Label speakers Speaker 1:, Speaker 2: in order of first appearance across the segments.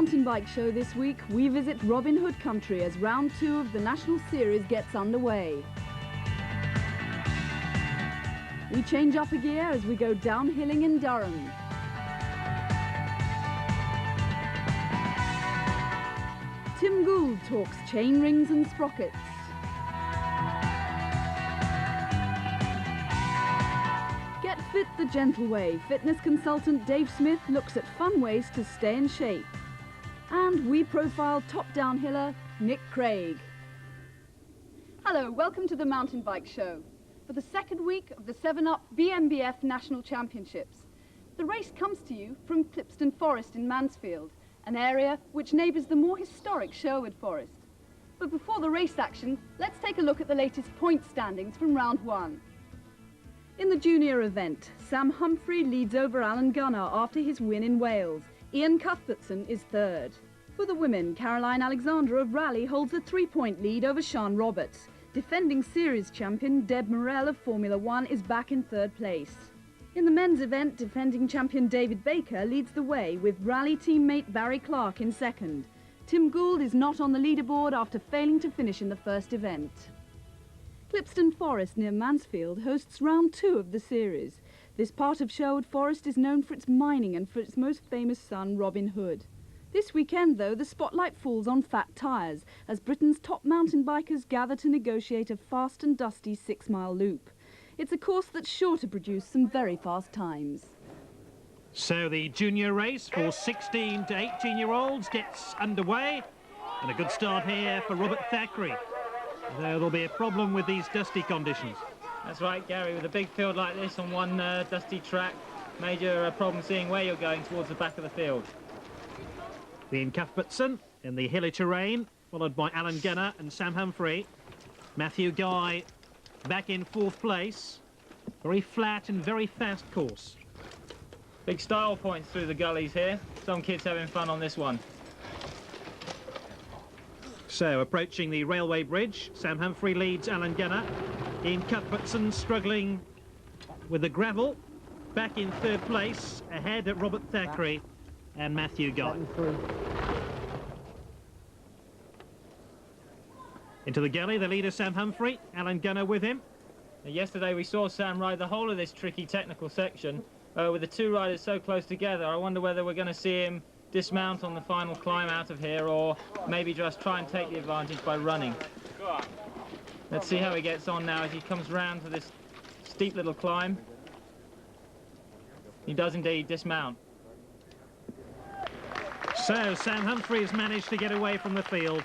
Speaker 1: mountain bike show this week, we visit Robin Hood country as round 2 of the National Series gets underway. We change up a gear as we go downhilling in Durham. Tim Gould talks chain rings and sprockets. Get fit the gentle way. Fitness consultant Dave Smith looks at fun ways to stay in shape. And we profile top downhiller Nick Craig. Hello, welcome to the Mountain Bike Show. For the second week of the 7-Up BMBF National Championships. The race comes to you from Clipstone Forest in Mansfield, an area which neighbours the more historic Sherwood Forest. But before the race action, let's take a look at the latest point standings from round 1. In the junior event, Sam Humphrey leads over Alan Gunner after his win in Wales. Ian Cuthbertson is third. For the women, Caroline Alexander of Raleigh holds a 3-point lead over Sian Roberts. Defending series champion Deb Morell of Formula 1 is back in third place. In the men's event, defending champion David Baker leads the way with Raleigh teammate Barry Clark in second. Tim Gould is not on the leaderboard after failing to finish in the first event. Clipstone Forest near Mansfield hosts round 2 of the series. This part of Sherwood Forest is known for its mining and for its most famous son, Robin Hood. This weekend, though, the spotlight falls on fat tyres as Britain's top mountain bikers gather to negotiate a fast and dusty 6-mile loop. It's a course that's sure to produce some very fast times.
Speaker 2: So the junior race for 16 to 18-year-olds gets underway. And a good start here for Robert Thackeray. There'll be a problem with these dusty conditions.
Speaker 3: That's right, Gary. With a big field like this on one dusty track, major problem seeing where you're going towards the back of the field.
Speaker 2: Ian Cuthbertson in the hilly terrain, followed by Alan Gunner and Sam Humphrey. Matthew Guy back in 4th place. Very flat and very fast course.
Speaker 3: Big style points through the gullies here. Some kids having fun on this one.
Speaker 2: So approaching the railway bridge, Sam Humphrey leads Alan Gunner. Ian Cuthbertson struggling with the gravel. Back in 3rd place, ahead at Robert Thackeray and Matthew Guy. Into the gully, the leader Sam Humphrey, Alan Gunner with him.
Speaker 3: Now, yesterday we saw Sam ride the whole of this tricky technical section with the 2 riders so close together. I wonder whether we're going to see him dismount on the final climb out of here or maybe just try and take the advantage by running. Let's see how he gets on now as he comes round to this steep little climb. He does indeed dismount.
Speaker 2: So Sam Humphrey has managed to get away from the field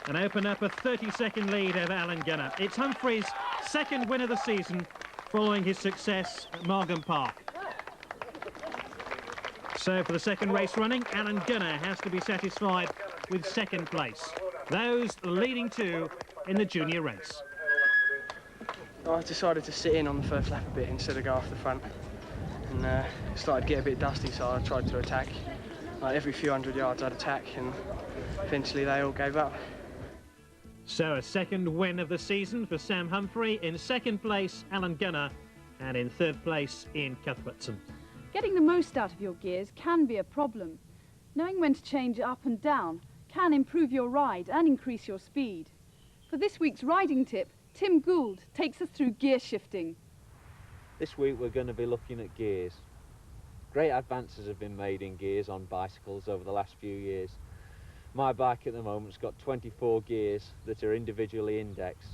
Speaker 2: and open up a 30-second lead over Alan Gunner. It's Humphrey's 2nd win of the season following his success at Margam Park. So for the 2nd race running, Alan Gunner has to be satisfied with 2nd place. Those leading 2 in the junior race.
Speaker 4: I decided to sit in on the first lap a bit instead of go off the front. And it started to get a bit dusty, so I tried to attack. Like every few hundred yards I'd attack, and eventually they all gave up.
Speaker 2: So a 2nd win of the season for Sam Humphrey. In 2nd place, Alan Gunner, and in 3rd place, Ian Cuthbertson.
Speaker 1: Getting the most out of your gears can be a problem. Knowing when to change up and down can improve your ride and increase your speed. For this week's riding tip, Tim Gould takes us through gear shifting.
Speaker 5: This week we're going to be looking at gears. Great advances have been made in gears on bicycles over the last few years. My bike at the moment's got 24 gears that are individually indexed.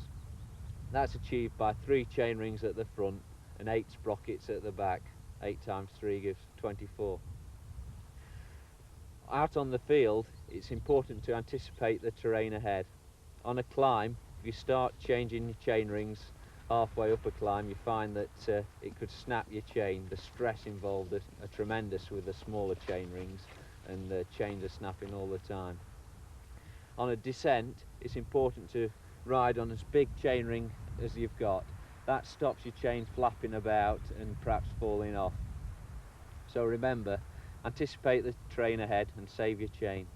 Speaker 5: That's achieved by 3 chain rings at the front and 8 sprockets at the back. 8 times 3 gives 24. Out on the field, it's important to anticipate the terrain ahead. On a climb, if you start changing your chain rings halfway up a climb, you find that it could snap your chain. The stress involved are tremendous with the smaller chain rings, and the chains are snapping all the time. On a descent, it's important to ride on as big chain ring as you've got. That stops your chain flapping about and perhaps falling off. So remember, anticipate the terrain ahead and save your chain.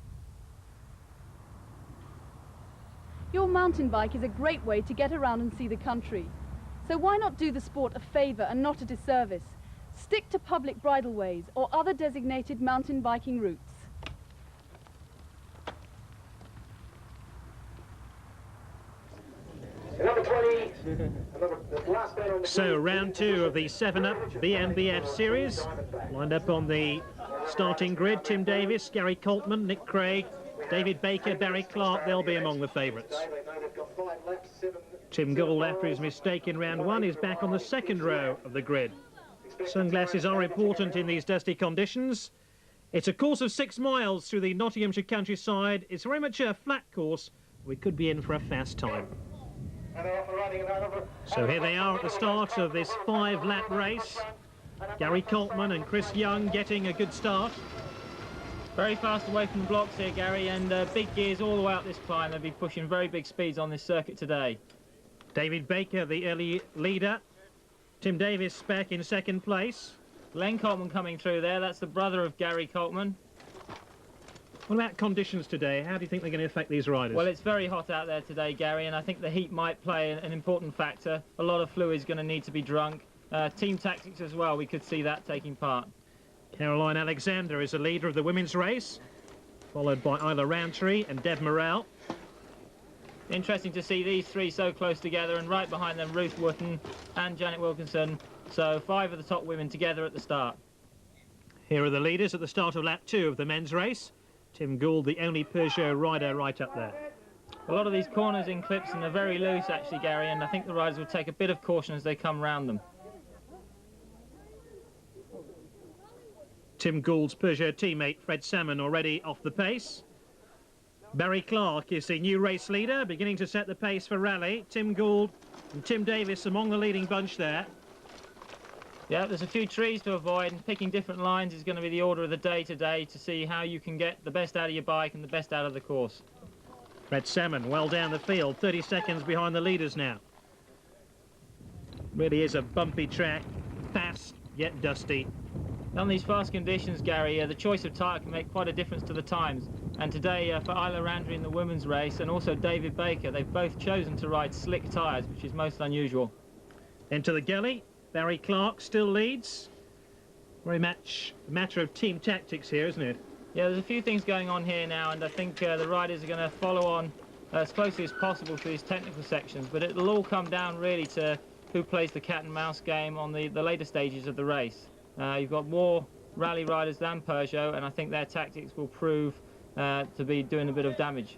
Speaker 1: Your mountain bike is a great way to get around and see the country. So why not do the sport a favour and not a disservice? Stick to public bridleways or other designated mountain biking routes.
Speaker 2: So round 2 of the 7-Up BNBF series. Lined up on the starting grid, Tim Davis, Gary Coltman, Nick Craig, David Baker, Barry Clark, they'll be among the favourites. Tim Gould, after his mistake in round 1, is back on the second row of the grid. Sunglasses are important in these dusty conditions. It's a course of 6 miles through the Nottinghamshire countryside. It's very much a flat course. We could be in for a fast time. So here they are at the start of this 5-lap race. Gary Coltman and Chris Young getting a good start.
Speaker 3: Very fast away from the blocks here, Gary, and big gears all the way up this climb. They'll be pushing very big speeds on this circuit today.
Speaker 2: David Baker, the early leader. Tim Davis back in second place.
Speaker 3: Len Coltman coming through there. That's the brother of Gary Coltman.
Speaker 2: What about conditions today? How do you think they're going to affect these riders?
Speaker 3: Well, it's very hot out there today, Gary, and I think the heat might play an important factor. A lot of fluid's going to need to be drunk. Team tactics as well, we could see that taking part.
Speaker 2: Caroline Alexander is the leader of the women's race, followed by Isla Roundtree and Deb Morrell.
Speaker 3: Interesting to see these 3 so close together, and right behind them Ruth Wotton and Janet Wilkinson. So 5 of the top women together at the start.
Speaker 2: Here are the leaders at the start of lap 2 of the men's race. Tim Gould, the only Peugeot rider, right up there.
Speaker 3: A lot of these corners in Clipstone are very loose actually, Gary, and I think the riders will take a bit of caution as they come round them.
Speaker 2: Tim Gould's Peugeot teammate Fred Salmon already off the pace. Barry Clark is the new race leader, beginning to set the pace for rally. Tim Gould and Tim Davis among the leading bunch there.
Speaker 3: Yeah, there's a few trees to avoid, and picking different lines is going to be the order of the day today to see how you can get the best out of your bike and the best out of the course.
Speaker 2: Fred Salmon well down the field, 30 seconds behind the leaders now. Really is a bumpy track, fast yet dusty.
Speaker 3: On these fast conditions, Gary, the choice of tyre can make quite a difference to the times. And today, for Isla Roundtree in the women's race, and also David Baker, they've both chosen to ride slick tyres, which is most unusual.
Speaker 2: Into the gully, Barry Clark still leads. Very much a matter of team tactics here, isn't it?
Speaker 3: Yeah, there's a few things going on here now, and I think the riders are going to follow on as closely as possible to these technical sections, but it'll all come down really to who plays the cat and mouse game on the later stages of the race. You've got more rally riders than Peugeot, and I think their tactics will prove to be doing a bit of damage.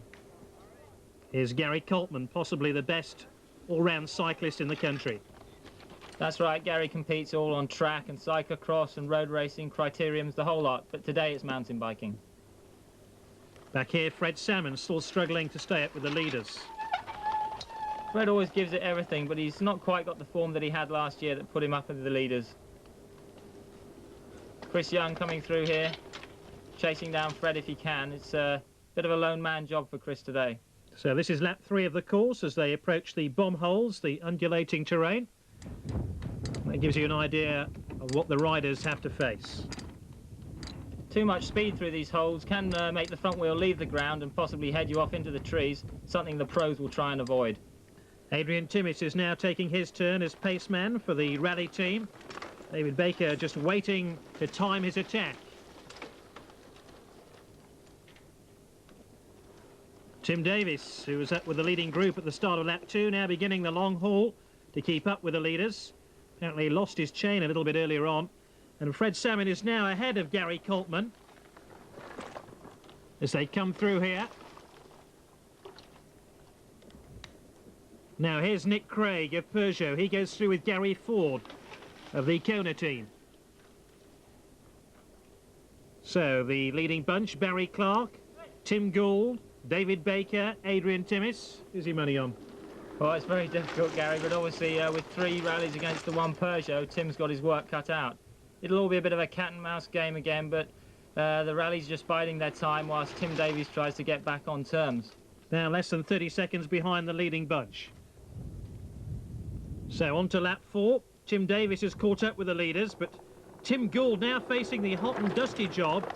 Speaker 2: Here's Gary Coltman, possibly the best all-round cyclist in the country.
Speaker 3: That's right, Gary competes all on track and cyclocross and road racing, criteriums, the whole lot, but today it's mountain biking.
Speaker 2: Back here, Fred Salmon still struggling to stay up with the leaders.
Speaker 3: Fred always gives it everything, but he's not quite got the form that he had last year that put him up with the leaders. Chris Young coming through here, chasing down Fred if he can. It's a bit of a lone man job for Chris today.
Speaker 2: So this is lap 3 of the course as they approach the bomb holes, the undulating terrain. That gives you an idea of what the riders have to face.
Speaker 3: Too much speed through these holes can make the front wheel leave the ground and possibly head you off into the trees, something the pros will try and avoid.
Speaker 2: Adrian Timmis is now taking his turn as paceman for the rally team. David Baker just waiting to time his attack. Tim Davis, who was up with the leading group at the start of lap 2, now beginning the long haul to keep up with the leaders. Apparently lost his chain a little bit earlier on. And Fred Salmon is now ahead of Gary Coltman as they come through here. Now here's Nick Craig of Peugeot. He goes through with Gary Ford of the Kona team. So the leading bunch, Barry Clark, Tim Gould, David Baker, Adrian Timmis. Who's he money on?
Speaker 3: Well, it's very difficult, Gary, but obviously with 3 rallies against the 1 Peugeot, Tim's got his work cut out. It'll all be a bit of a cat and mouse game again, but the rally's just biding their time whilst Tim Davies tries to get back on terms.
Speaker 2: Now less than 30 seconds behind the leading bunch. So on to lap 4. Tim Davis has caught up with the leaders, but Tim Gould now facing the hot and dusty job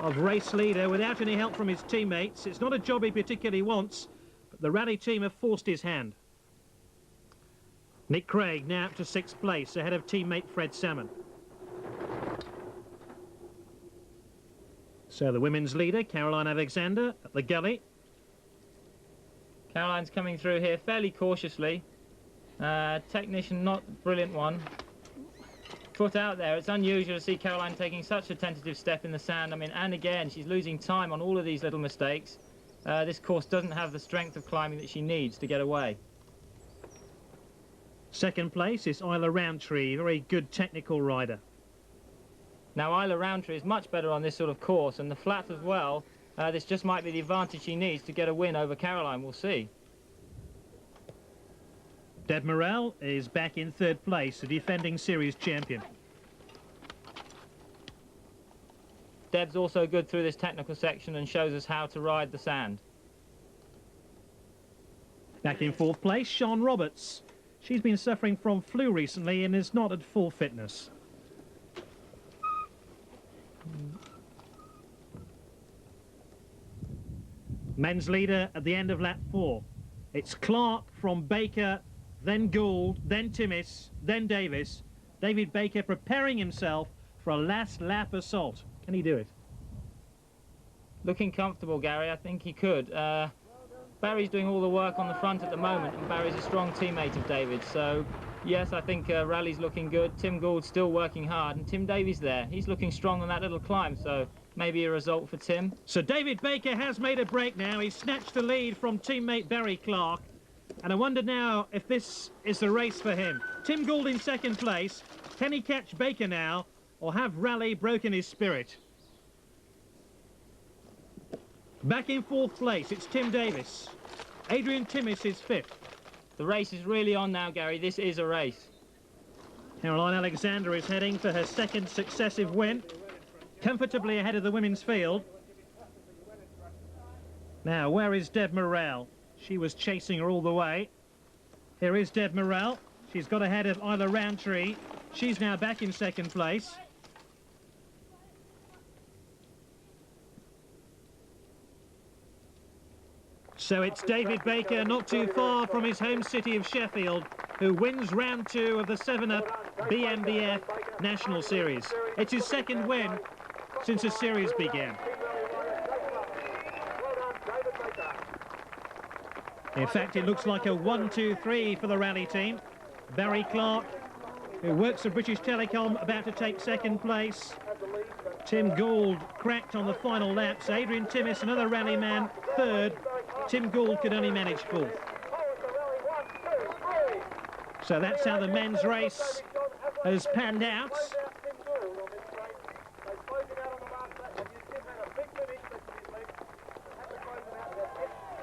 Speaker 2: of race leader without any help from his teammates. It's not a job he particularly wants, but the rally team have forced his hand. Nick Craig now up to 6th place, ahead of teammate Fred Salmon. So the women's leader, Caroline Alexander, at the gully.
Speaker 3: Caroline's coming through here fairly cautiously. Technician, not brilliant one. Foot out there. It's unusual to see Caroline taking such a tentative step in the sand. I mean, and again, she's losing time on all of these little mistakes. This course doesn't have the strength of climbing that she needs to get away.
Speaker 2: Second place is Isla Roundtree, very good technical rider.
Speaker 3: Now, Isla Roundtree is much better on this sort of course, and the flat as well. This just might be the advantage she needs to get a win over Caroline. We'll see.
Speaker 2: Deb Morrell is back in third place, the defending series champion.
Speaker 3: Deb's also good through this technical section and shows us how to ride the sand.
Speaker 2: Back in fourth place, Sian Roberts. She's been suffering from flu recently and is not at full fitness. Men's leader at the end of lap 4. It's Clark from Baker, then Gould, then Timmis, then Davis. David Baker preparing himself for a last lap assault. Can he do it?
Speaker 3: Looking comfortable, Gary. I think he could. Barry's doing all the work on the front at the moment, and Barry's a strong teammate of David's. So, yes, I think Rally's looking good. Tim Gould's still working hard, and Tim Davies there. He's looking strong on that little climb, so maybe a result for Tim.
Speaker 2: So David Baker has made a break now. He's snatched the lead from teammate Barry Clark. And I wonder now if this is the race for him. Tim Gould in second place. Can he catch Baker now, or have Rally broken his spirit? Back in fourth place, it's Tim Davis. Adrian Timmis is fifth.
Speaker 3: The race is really on now, Gary. This is a race.
Speaker 2: Caroline Alexander is heading for her second successive win, comfortably ahead of the women's field. Now, where is Deb Morrell? She was chasing her all the way. Here is Deb Morrell. She's got ahead of Isla Roundtree. She's now back in second place. So it's David Baker, not too far from his home city of Sheffield, who wins round 2 of the 7-Up BMBF National Series. It's his second win since the series began. In fact, it looks like a 1-2-3 for the rally team. Barry Clark, who works for British Telecom, about to take second place. Tim Gould cracked on the final laps. Adrian Timmis, another rally man, third. Tim Gould could only manage fourth. So that's how the men's race has panned out.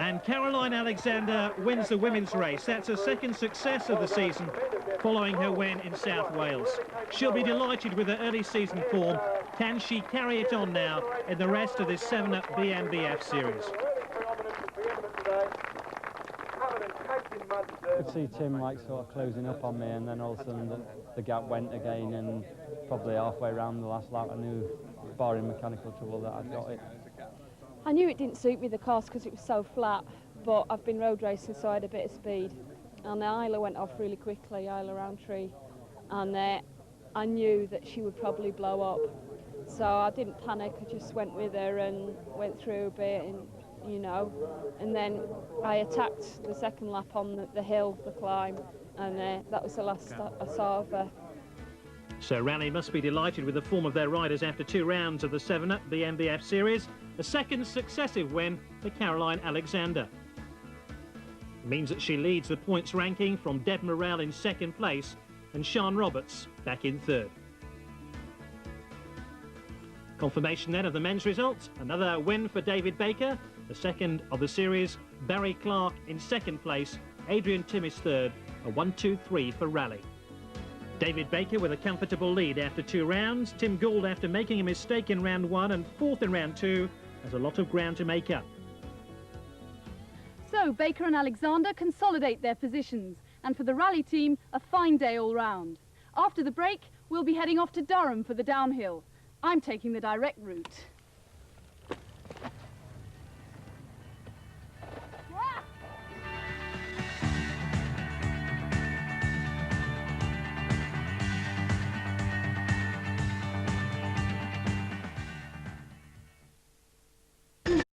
Speaker 2: And Caroline Alexander wins the women's race. That's her second success of the season, following her win in South Wales. She'll be delighted with her early season form. Can she carry it on now in the rest of this 7-Up BMBF series?
Speaker 6: I could see Tim like sort of closing up on me, and then all of a sudden the gap went again, and probably halfway around the last lap I knew, barring mechanical trouble, that I'd got it.
Speaker 7: I knew it didn't suit me, the course, because it was so flat, but I've been road racing, so I had a bit of speed. And Isla went off really quickly, Isla Roundtree, and I knew that she would probably blow up. So I didn't panic, I just went with her and went through a bit, and you know, and then I attacked the second lap on the hill, the climb, and that was the last I saw of her.
Speaker 2: So Rally must be delighted with the form of their riders after 2 rounds of the 7-Up BMBF series. A second successive win for Caroline Alexander. It means that she leads the points ranking from Deb Morrell in second place and Sian Roberts back in third. Confirmation then of the men's results. Another win for David Baker, the second of the series. Barry Clark in second place, Adrian Timmis third, a 1-2-3 for Rally. David Baker with a comfortable lead after 2 rounds. Tim Gould, after making a mistake in round 1 and fourth in round 2, has a lot of ground to make up.
Speaker 1: So Baker and Alexander consolidate their positions, and for the rally team, a fine day all round. After the break, we'll be heading off to Durham for the downhill. I'm taking the direct route.